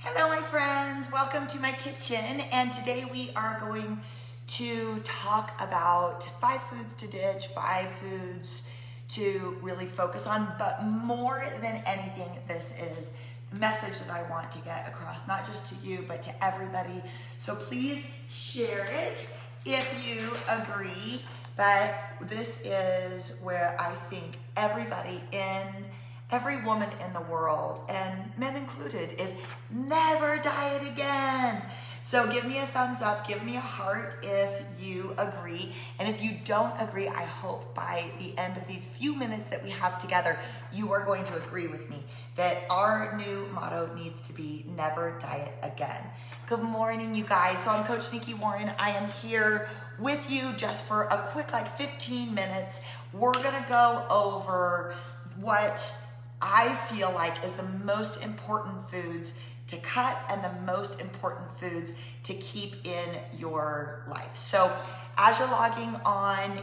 Hello my friends, welcome to my kitchen, and today we are going to talk about 5 foods to ditch, 5 foods to really focus on, but more than anything, this is the message that I want to get across, not just to you, but to everybody. So please share it if you agree, but this is where I think every woman in the world, and men included, is never diet again. So give me a thumbs up, give me a heart if you agree. And if you don't agree, I hope by the end of these few minutes that we have together, you are going to agree with me that our new motto needs to be never diet again. Good morning, you guys. So I'm Coach Nikki Warren. I am here with you just for a quick 15 minutes. We're gonna go over what I feel like is the most important foods to cut and the most important foods to keep in your life. So as you're logging on,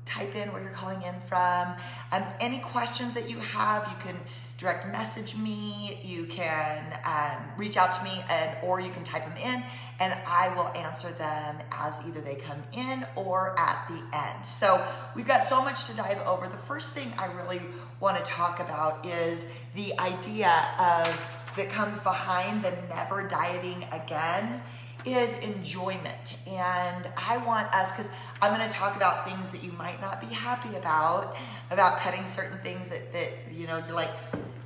type in where you're calling in from. Any questions that you have, you can direct message me, you can reach out to me, or you can type them in, and I will answer them as either they come in or at the end. So we've got so much to dive over. The first thing I really want to talk about is the idea that comes behind the never dieting again is enjoyment. And I want us, because I'm going to talk about things that you might not be happy about cutting certain things that you're like,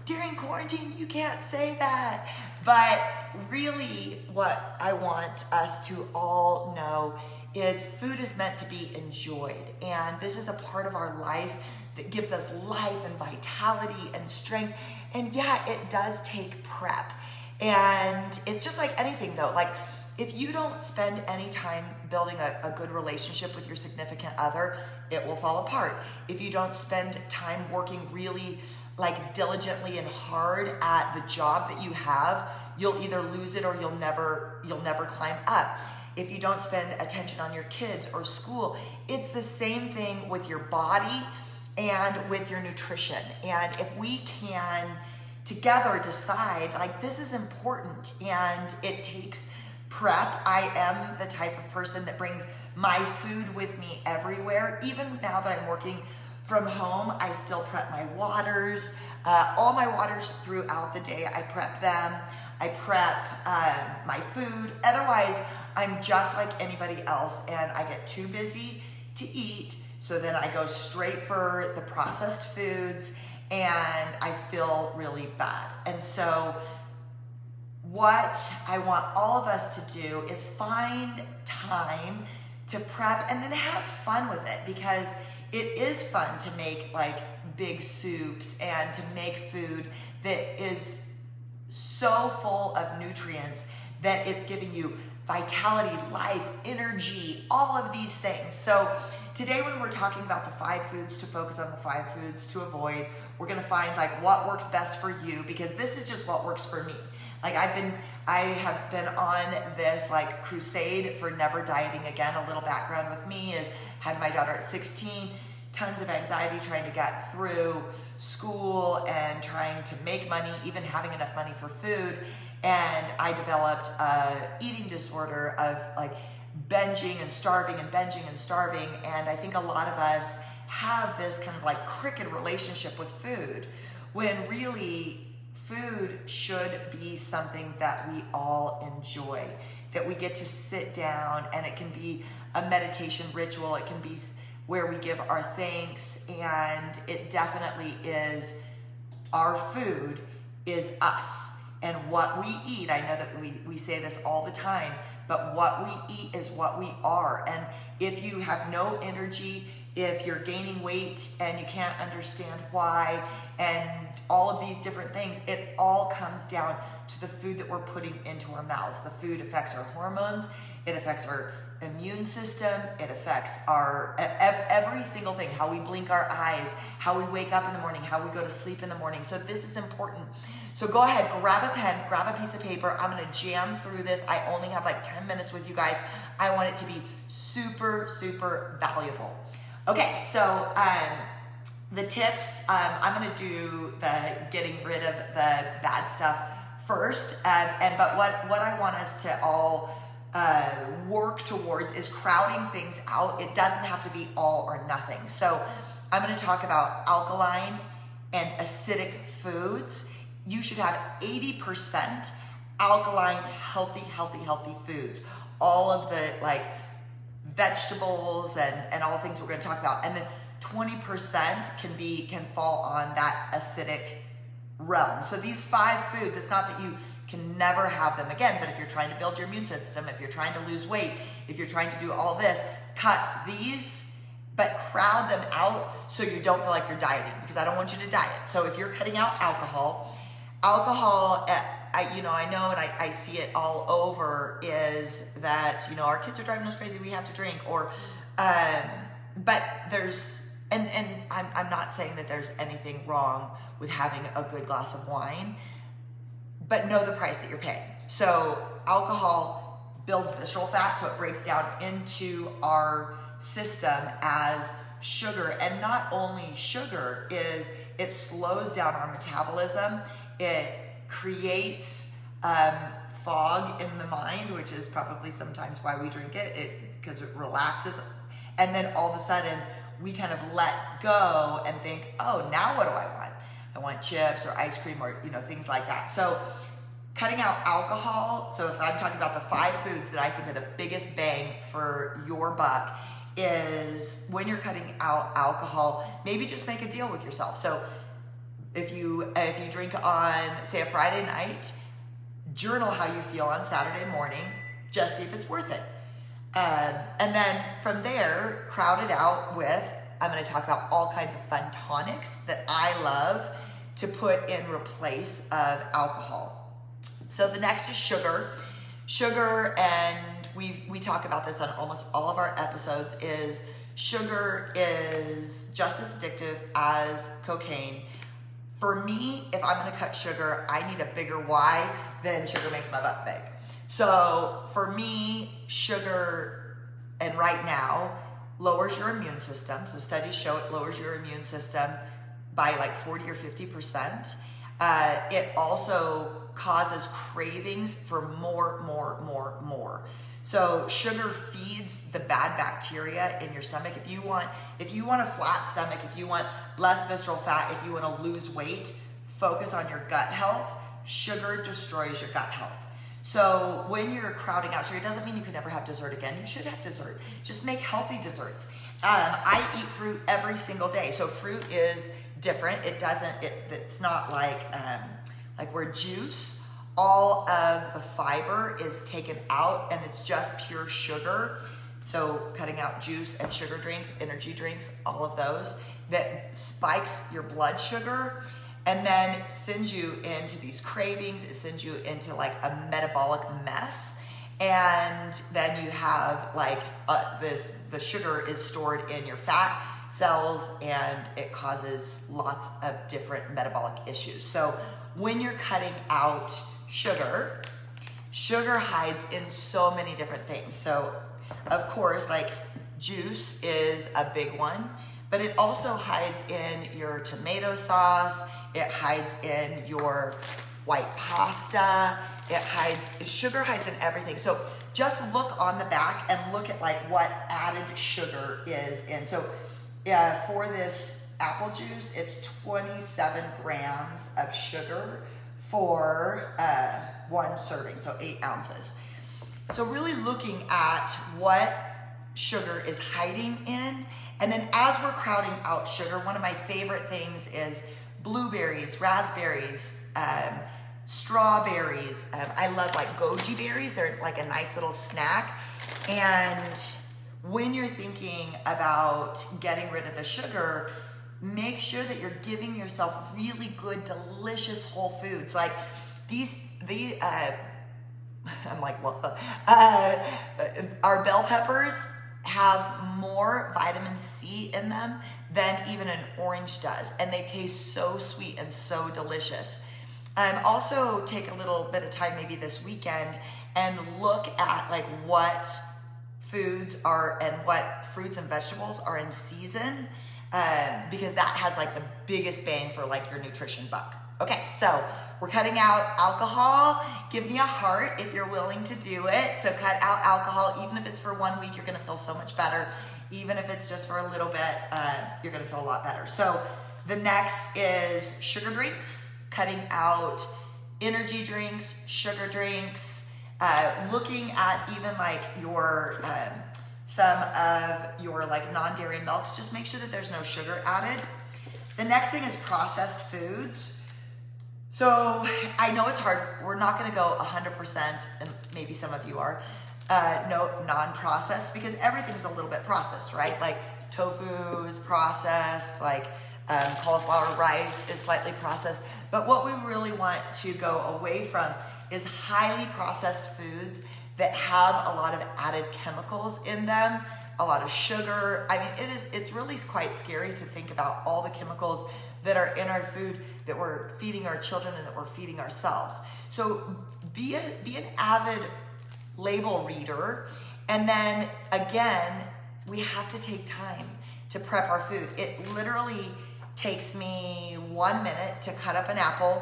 during quarantine, you can't say that. But really what I want us to all know is food is meant to be enjoyed. And this is a part of our life that gives us life and vitality and strength. And yeah, it does take prep. And it's just like anything though, if you don't spend any time building a good relationship with your significant other, it will fall apart. If you don't spend time working really diligently and hard at the job that you have, you'll either lose it or you'll never climb up. If you don't spend attention on your kids or school, it's the same thing with your body and with your nutrition. And if we can together decide this is important and it takes prep. I am the type of person that brings my food with me everywhere. Even now that I'm working from home, I still prep my waters. All my waters throughout the day, I prep them. I prep my food. Otherwise, I'm just like anybody else, and I get too busy to eat. So then I go straight for the processed foods, and I feel really bad. And so what I want all of us to do is find time to prep and then have fun with it, because it is fun to make big soups and to make food that is so full of nutrients that it's giving you vitality, life, energy, all of these things. So today when we're talking about the 5 foods to focus on, the 5 foods to avoid, we're gonna find what works best for you, because this is just what works for me. I have been on this crusade for never dieting again. A little background with me is had my daughter at 16, tons of anxiety trying to get through school and trying to make money, even having enough money for food. And I developed a eating disorder of binging and starving and binging and starving. And I think a lot of us have this kind of crooked relationship with food, when really food should be something that we all enjoy, that we get to sit down, and it can be a meditation ritual. It can be where we give our thanks, and it definitely is, our food is us. And what we eat, I know that we say this all the time, but what we eat is what we are. And if you have no energy, if you're gaining weight and you can't understand why, and all of these different things, it all comes down to the food that we're putting into our mouths. The food affects our hormones, it affects our immune system, it affects our every single thing, how we blink our eyes, how we wake up in the morning, how we go to sleep in the morning. So this is important. So go ahead, grab a pen, grab a piece of paper. I'm gonna jam through this. I only have 10 minutes with you guys. I want it to be super, super valuable. Okay, so the tips, I'm gonna do the getting rid of the bad stuff first. But what I want us to all work towards is crowding things out. It doesn't have to be all or nothing. So I'm going to talk about alkaline and acidic foods. You should have 80% alkaline, healthy foods. All of the like vegetables and all the things we're going to talk about. And then 20% can fall on that acidic realm. So these 5 foods, it's not that you can never have them again, but if you're trying to build your immune system, if you're trying to lose weight, if you're trying to do all this, cut these, but crowd them out so you don't feel like you're dieting, because I don't want you to diet. So if you're cutting out alcohol, I know, and I see it all over, is that, our kids are driving us crazy, we have to drink, or, but there's, and I'm not saying that there's anything wrong with having a good glass of wine, but know the price that you're paying. So alcohol builds visceral fat, so it breaks down into our system as sugar. And not only sugar, it slows down our metabolism. It creates fog in the mind, which is probably sometimes why we drink it, because it relaxes. And then all of a sudden we kind of let go and think, oh, now what do I want? I want chips or ice cream or things like that. So cutting out alcohol, so if I'm talking about the 5 foods that I think are the biggest bang for your buck, is when you're cutting out alcohol, maybe just make a deal with yourself. So if you drink on, say, a Friday night, journal how you feel on Saturday morning, just see if it's worth it. And then from there, crowd it out with, I'm going to talk about all kinds of fun tonics that I love to put in replace of alcohol. So the next is sugar. Sugar, and we talk about this on almost all of our episodes, is sugar is just as addictive as cocaine. For me, if I'm going to cut sugar, I need a bigger why than sugar makes my butt big. So for me, sugar, and right now, lowers your immune system. So studies show it lowers your immune system by like 40 or 50%. It also causes cravings for more. So sugar feeds the bad bacteria in your stomach. If you want a flat stomach, if you want less visceral fat, if you want to lose weight, focus on your gut health. Sugar destroys your gut health. So when you're crowding out sugar, it doesn't mean you can never have dessert again. You should have dessert. Just make healthy desserts. I eat fruit every single day. So fruit is different. It's not like where juice, all of the fiber is taken out and it's just pure sugar. So cutting out juice and sugar drinks, energy drinks, all of those, that spikes your blood sugar and then sends you into these cravings. It sends you into like a metabolic mess. And then you have like the sugar is stored in your fat cells and it causes lots of different metabolic issues. So when you're cutting out sugar hides in so many different things. So of course, like juice is a big one, but it also hides in your tomato sauce. It hides in your white pasta. Sugar hides in everything. So just look on the back and look at like what added sugar is in. So for this apple juice, it's 27 grams of sugar for 1 serving, so 8 ounces. So really looking at what sugar is hiding in. And then as we're crowding out sugar, one of my favorite things is blueberries, raspberries, strawberries. I love like goji berries. They're like a nice little snack. And when you're thinking about getting rid of the sugar, make sure that you're giving yourself really good, delicious whole foods. Like I'm like, well, our bell peppers have more vitamin C in them than even an orange does. And they taste so sweet and so delicious. Also take a little bit of time maybe this weekend and look at like what foods are and what fruits and vegetables are in season, because that has like the biggest bang for like your nutrition buck. Okay, so we're cutting out alcohol. Give me a heart if you're willing to do it. So cut out alcohol. Even if it's for 1 week, you're gonna feel so much better. Even if it's just for a little bit, you're gonna feel a lot better. So the next is sugar drinks, cutting out energy drinks, sugar drinks, looking at even like your, some of your like non-dairy milks. Just make sure that there's no sugar added. The next thing is processed foods. So I know it's hard. We're not gonna go 100%, and maybe some of you are, no non-processed, because everything's a little bit processed, right? Like tofu is processed, like cauliflower rice is slightly processed. But what we really want to go away from is highly processed foods that have a lot of added chemicals in them, a lot of sugar. I mean, it's really quite scary to think about all the chemicals that are in our food that we're feeding our children and that we're feeding ourselves. So be an avid label reader. And then again, we have to take time to prep our food. It literally takes me 1 minute to cut up an apple,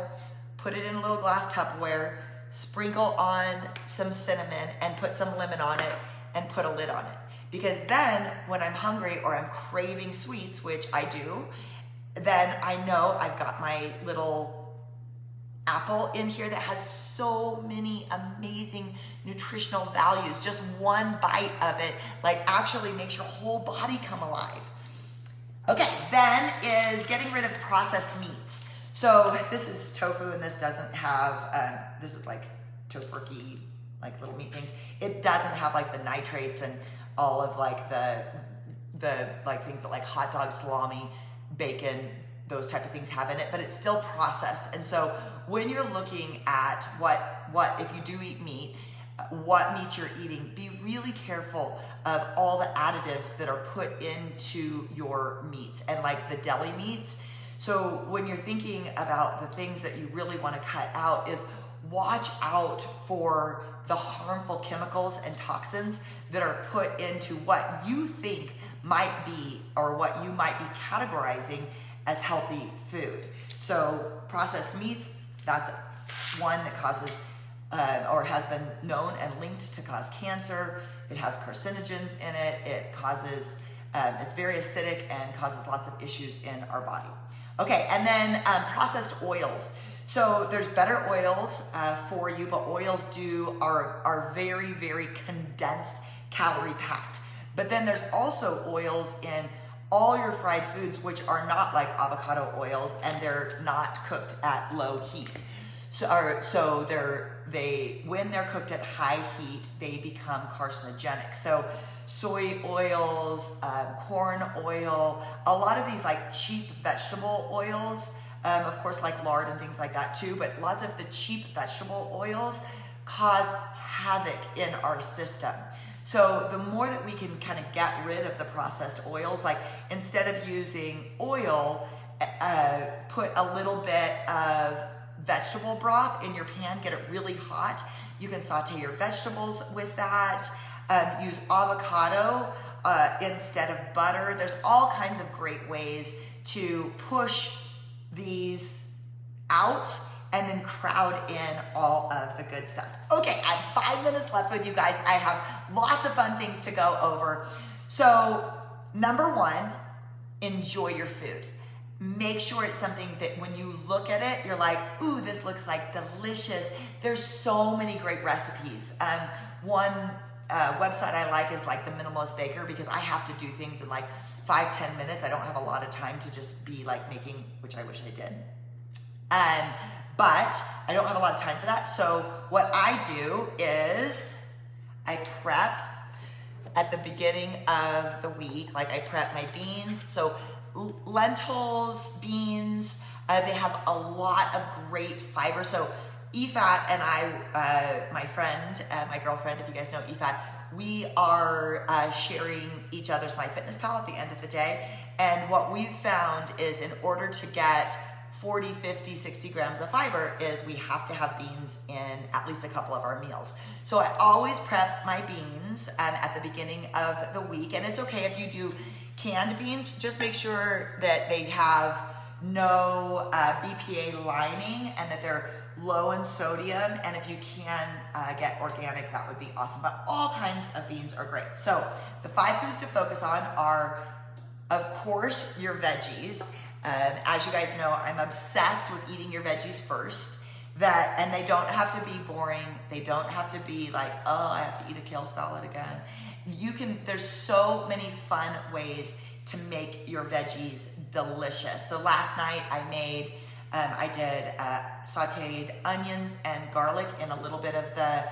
put it in a little glass Tupperware, sprinkle on some cinnamon and put some lemon on it and put a lid on it. Because then when I'm hungry or I'm craving sweets, which I do, then I know I've got my little apple in here that has so many amazing nutritional values. Just one bite of it, like, actually makes your whole body come alive. Okay, then is getting rid of processed meats. So this is tofu, and this doesn't have, this is like tofurkey, like little meat things. It doesn't have like the nitrates and all of like the like things that like hot dog, salami, bacon, those type of things have in it, but it's still processed. And so when you're looking at what if you do eat meat, what meat you're eating, be really careful of all the additives that are put into your meats and like the deli meats. So when you're thinking about the things that you really want to cut out, is watch out for the harmful chemicals and toxins that are put into what you think might be, or what you might be categorizing as healthy food. So processed meats, that's one that causes or has been known and linked to cause cancer. It has carcinogens in it. It causes, it's very acidic and causes lots of issues in our body. Okay, and then processed oils. So there's better oils for you, but oils are very, very condensed, calorie packed. But then there's also oils in all your fried foods, which are not like avocado oils, and they're not cooked at low heat. So when they're cooked at high heat, they become carcinogenic. So soy oils, corn oil, a lot of these like cheap vegetable oils, of course like lard and things like that too, but lots of the cheap vegetable oils cause havoc in our system. So the more that we can kind of get rid of the processed oils, like instead of using oil, put a little bit of vegetable broth in your pan, get it really hot. You can saute your vegetables with that. Use avocado instead of butter. There's all kinds of great ways to push these out and then crowd in all of the good stuff. Okay, I have 5 minutes left with you guys. I have lots of fun things to go over. So number one, enjoy your food. Make sure it's something that when you look at it, you're like, ooh, this looks like delicious. There's so many great recipes. One website I like is like the Minimalist Baker, because I have to do things in like 5-10 minutes. I don't have a lot of time to just be like making, which I wish I did. But I don't have a lot of time for that. So what I do is I prep at the beginning of the week. Like I prep my beans. So lentils, beans, they have a lot of great fiber. So Ifat and I, my friend, my girlfriend, if you guys know Ifat, we are sharing each other's MyFitnessPal at the end of the day. And what we've found is, in order to get 40, 50, 60 grams of fiber, is we have to have beans in at least a couple of our meals. So I always prep my beans at the beginning of the week. And it's okay if you do canned beans, just make sure that they have no BPA lining and that they're low in sodium, and if you can get organic, that would be awesome. But all kinds of beans are great. So the 5 foods to focus on are, of course, your veggies. As you guys know, I'm obsessed with eating your veggies first. And they don't have to be boring. They don't have to be like, oh, I have to eat a kale salad again. There's so many fun ways to make your veggies delicious. So last night I did sauteed onions and garlic in a little bit of the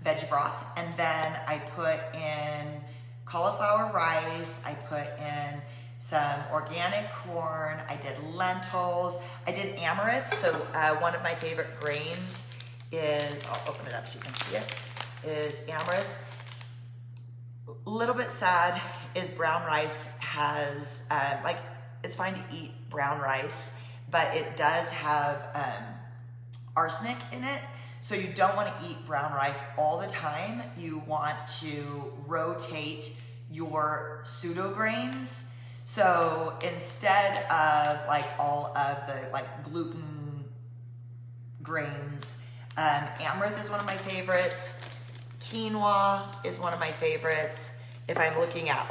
veggie broth. And then I put in cauliflower rice. I put in some organic corn. I did lentils. I did amaranth. So one of my favorite grains is, I'll open it up so you can see it, is amaranth. A little bit sad is brown rice has, it's fine to eat brown rice, but it does have arsenic in it. So you don't want to eat brown rice all the time. You want to rotate your pseudo grains. So instead of all of the gluten grains, amaranth is one of my favorites. Quinoa is one of my favorites. If I'm looking at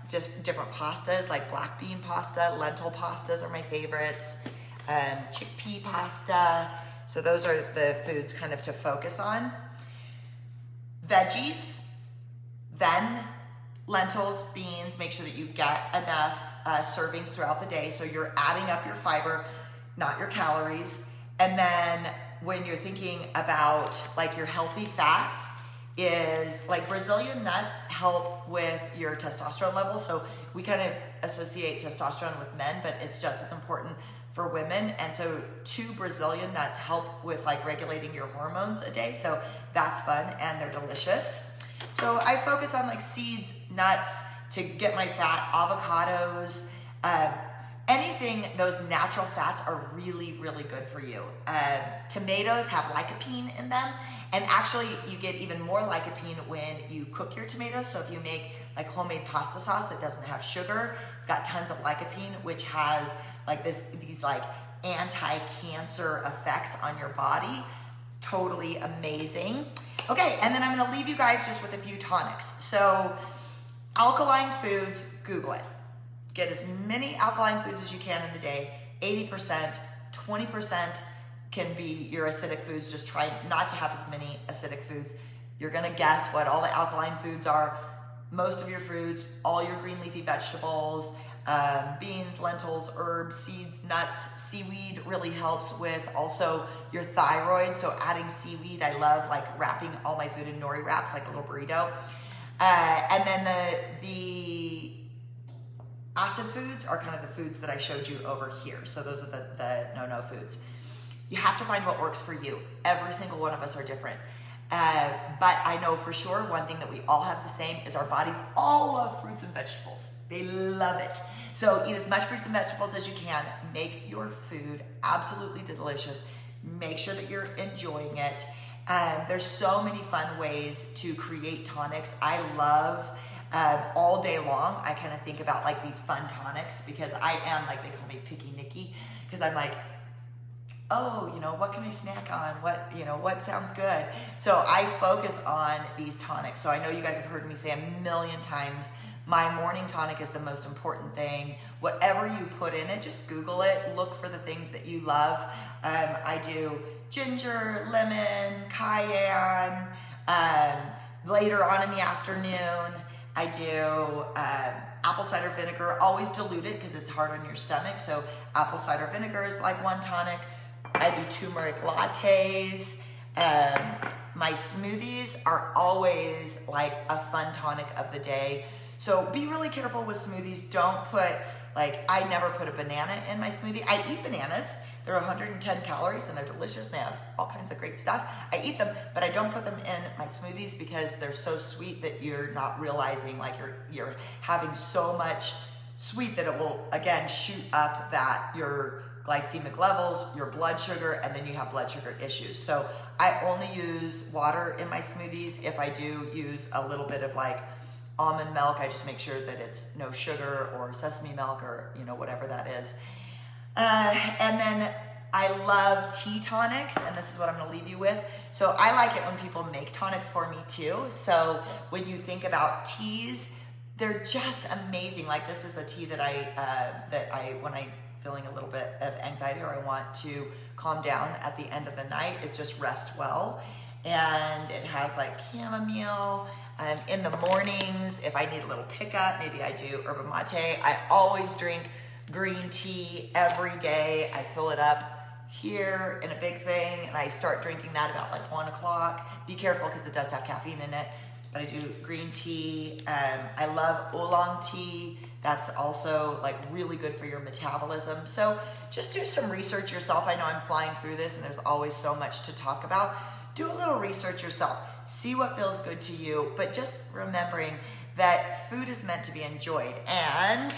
just different pastas, like black bean pasta, lentil pastas are my favorites. Chickpea pasta. So those are the foods kind of to focus on. Veggies, then lentils, beans, make sure that you get enough servings throughout the day. So you're adding up your fiber, not your calories. And then when you're thinking about your healthy fats, is Brazilian nuts help with your testosterone levels. So we kind of associate testosterone with men, but it's just as important for women. And so 2 Brazilian nuts help with regulating your hormones a day. So that's fun and they're delicious. So I focus on seeds, nuts to get my fat, avocados, anything, those natural fats are really, really good for you. Tomatoes have lycopene in them, and actually you get even more lycopene when you cook your tomatoes. So if you make homemade pasta sauce that doesn't have sugar, it's got tons of lycopene, which has these anti-cancer effects on your body. Totally amazing. Okay, and then I'm gonna leave you guys just with a few tonics. So alkaline foods, Google it. Get as many alkaline foods as you can in the day. 80%, 20% can be your acidic foods. Just try not to have as many acidic foods. You're gonna guess what all the alkaline foods are. Most of your fruits, all your green leafy vegetables, beans, lentils, herbs, seeds, nuts. Seaweed really helps with also your thyroid. So adding seaweed, I love wrapping all my food in nori wraps, like a little burrito. And then the acid foods are kind of the foods that I showed you over here. So those are the no-no foods. You have to find what works for you. Every single one of us are different. But I know for sure one thing that we all have the same is our bodies all love fruits and vegetables. They love it. So eat as much fruits and vegetables as you can. Make your food absolutely delicious. Make sure that you're enjoying it. There's so many fun ways to create tonics. I love all day long. I kind of think about these fun tonics because I am they call me Picky Nikki, because I'm oh, what can I snack on? What sounds good? So I focus on these tonics. So I know you guys have heard me say a million times, my morning tonic is the most important thing. Whatever you put in it, just Google it. Look for the things that you love. I do ginger, lemon, cayenne. Later on in the afternoon, I do apple cider vinegar. Always dilute it because it's hard on your stomach. So apple cider vinegar is one tonic. I do turmeric lattes. My smoothies are always a fun tonic of the day. So be really careful with smoothies. Don't put, I never put a banana in my smoothie. I eat bananas. They're 110 calories and they're delicious. They have all kinds of great stuff. I eat them, but I don't put them in my smoothies because they're so sweet that you're not realizing you're having so much sweet that it will, again, shoot up your glycemic levels, your blood sugar, and then you have blood sugar issues. So I only use water in my smoothies. If I do use a little bit of almond milk, I just make sure that it's no sugar, or sesame milk, or whatever that is. And then I love tea tonics, and this is what I'm gonna leave you with. So I like it when people make tonics for me too. So when you think about teas, they're just amazing. Like this is a tea that when I'm feeling a little bit of anxiety or I want to calm down at the end of the night, it just rests well. And it has like chamomile. In the mornings, if I need a little pickup, maybe I do yerba mate. I always drink green tea every day. I fill it up here in a big thing and I start drinking that about like 1 o'clock. Be careful because it does have caffeine in it. But I do green tea. I love oolong tea. That's also like really good for your metabolism. So just do some research yourself. I know I'm flying through this and there's always so much to talk about. Do a little research yourself. See what feels good to you, but just remembering that food is meant to be enjoyed. And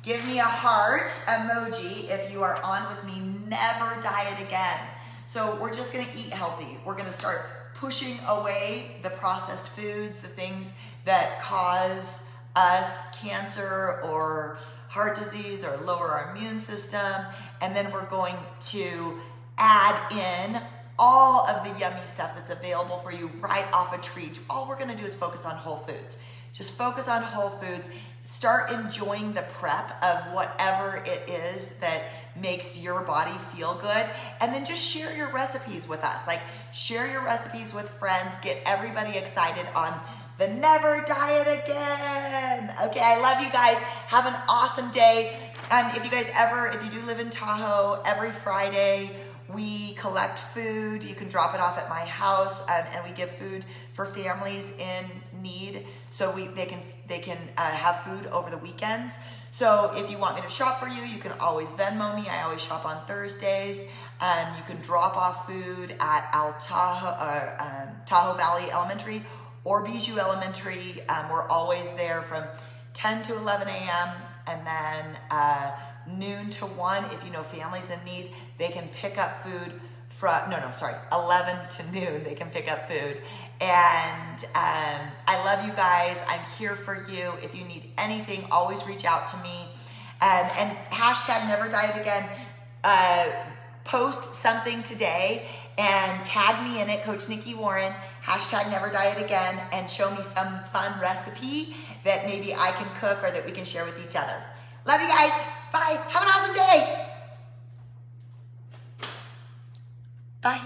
give me a heart emoji if you are on with me. Never diet again. So we're just gonna eat healthy. We're gonna start pushing away the processed foods, the things that cause us cancer or heart disease or lower our immune system. And then we're going to add in all of the yummy stuff that's available for you right off a tree. All we're gonna do is focus on whole foods. Just focus on whole foods. Start enjoying the prep of whatever it is that makes your body feel good. And then just share your recipes with us. Like share your recipes with friends. Get everybody excited on the Never Diet Again. Okay, I love you guys. Have an awesome day. If you do live in Tahoe, every Friday, we collect food. You can drop it off at my house, and we give food for families in need, so they can have food over the weekends. So if you want me to shop for you, you can always Venmo me. I always shop on Thursdays. You can drop off food at Tahoe Valley Elementary or Bijou Elementary. We're always there from 10 to 11 a.m. and then noon to 1. If you know families in need, they can pick up food from 11 to noon. They can pick up food. And I love you guys. I'm here for you. If you need anything, always reach out to me. And hashtag Never Diet Again. Post something today and tag me in it, Coach Nikki Warren, hashtag Never Diet Again, and show me some fun recipe that maybe I can cook or that we can share with each other. Love you guys. Bye. Have an awesome day. Bye.